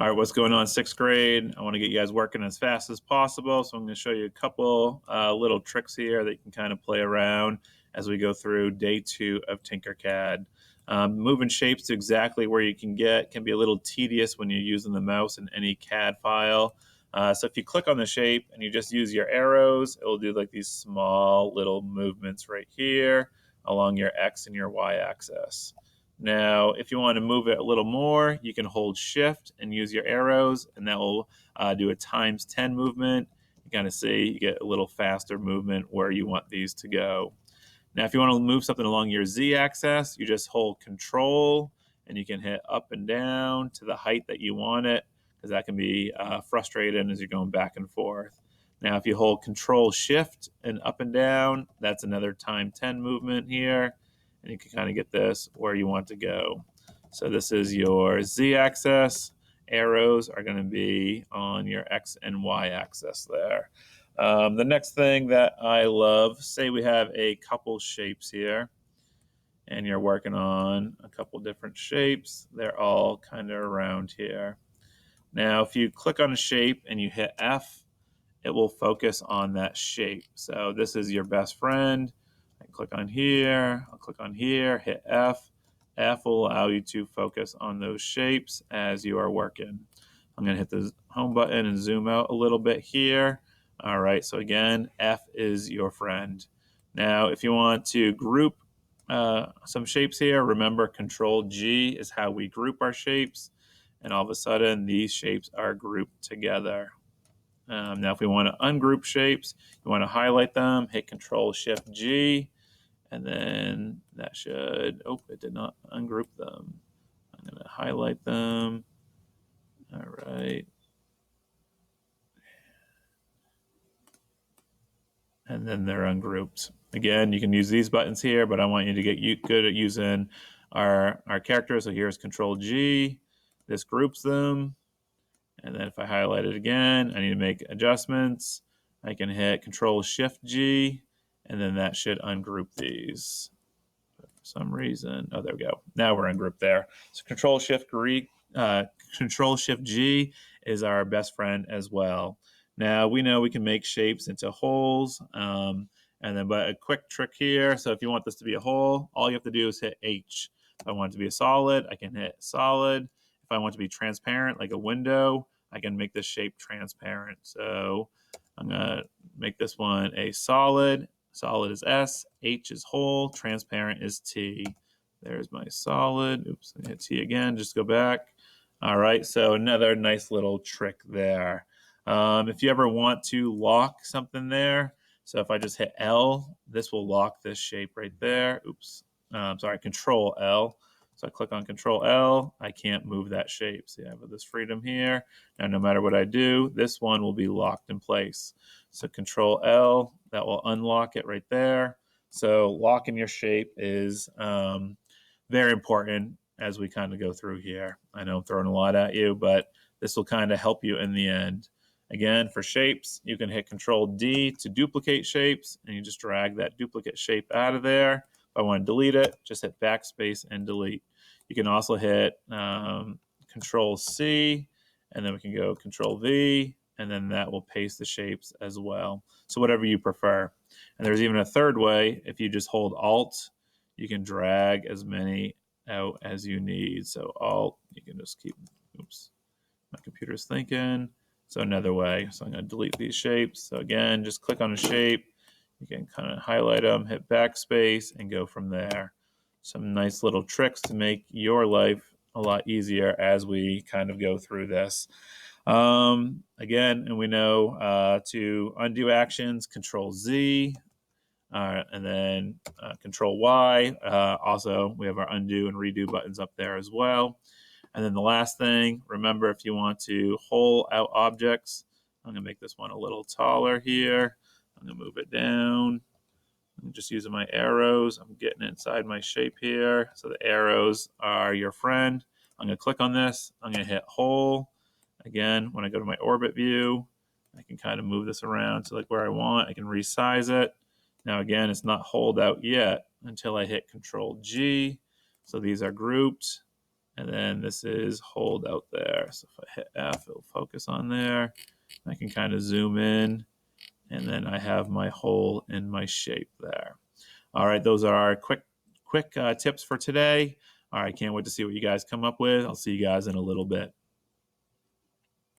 All right, what's going on, sixth grade? I want to get you guys working as fast as possible. So I'm going to show you a couple little tricks here that you can kind of play around as we go through day 2 of Tinkercad. Moving shapes to exactly where you can get can be a little tedious when you're using the mouse in any CAD file. So if you click on the shape and you just use your arrows, it will do like these small little movements right here along your X and your Y axis. Now, if you want to move it a little more, you can hold shift and use your arrows, and that will do a times 10 movement. You kind of see you get a little faster movement where you want these to go. Now, if you want to move something along your Z axis, you just hold control and you can hit up and down to the height that you want it, because that can be frustrating as you're going back and forth. Now, if you hold control shift and up and down, that's another time 10 movement here. And you can kind of get this where you want to go. So this is your Z axis. Arrows are going to be on your X and Y axis there. The next thing that I love, say we have a couple shapes here, and you're working on a couple different shapes. They're all kind of around here. Now, if you click on a shape and you hit F, it will focus on that shape. So this is your best friend. I click on here, I'll click on here, hit F. F will allow you to focus on those shapes as you are working. I'm going to hit the home button and zoom out a little bit here. All right, so again, F is your friend. Now, if you want to group some shapes here, remember Control G is how we group our shapes. And all of a sudden, these shapes are grouped together. Now, if we want to ungroup shapes, you want to highlight them, hit Control Shift G, and then that should, oh, it did not ungroup them. I'm going to highlight them. All right. And then they're ungrouped. Again, you can use these buttons here, but I want you to get good at using our characters. So here's Control G. This groups them. And then if I highlight it again, I need to make adjustments. I can hit Control Shift G, and then that should ungroup these. But for some reason, oh, there we go. Now we're ungrouped there. So Control Shift G is our best friend as well. Now we know we can make shapes into holes, and then but a quick trick here. So if you want this to be a hole, all you have to do is hit H. If I want it to be a solid, I can hit solid. If I want it to be transparent, like a window, I can make this shape transparent. So I'm going to make this one a solid. Solid is S, H is hole, transparent is T. There's my solid. Oops, I hit T again, just go back. All right, so another nice little trick there. If you ever want to lock something there, so if I just hit L, this will lock this shape right there. Oops, sorry, Control L. So I click on Control L, I can't move that shape. See, I have this freedom here. Now, no matter what I do, this one will be locked in place. So Control L, that will unlock it right there. So locking your shape is very important as we kind of go through here. I know I'm throwing a lot at you, but this will kind of help you in the end. Again, for shapes, you can hit Control D to duplicate shapes, and you just drag that duplicate shape out of there. If I want to delete it, just hit backspace and delete. You can also hit Control C, and then we can go Control V, and then that will paste the shapes as well. So whatever you prefer. And there's even a third way. If you just hold Alt, you can drag as many out as you need. So Alt, you can just keep, oops, my computer's thinking. So another way. So I'm going to delete these shapes. So again, just click on a shape. You can kind of highlight them, hit backspace, and go from there. Some nice little tricks to make your life a lot easier as we kind of go through this. Again, and we know to undo actions, Control Z, and then Control Y. Also, we have our undo and redo buttons up there as well. And then the last thing, remember if you want to hole out objects, I'm going to make this one a little taller here. I'm going to move it down. I'm just using my arrows. I'm getting inside my shape here. So the arrows are your friend. I'm going to click on this. I'm going to hit hole. Again, when I go to my orbit view, I can kind of move this around to like where I want. I can resize it. Now again, it's not holed out yet until I hit Control G. So these are grouped. And then this is hold out there. So if I hit F, it'll focus on there. I can kind of zoom in, and then I have my hole in my shape there. All right, those are our quick tips for today. All right, can't wait to see what you guys come up with. I'll see you guys in a little bit.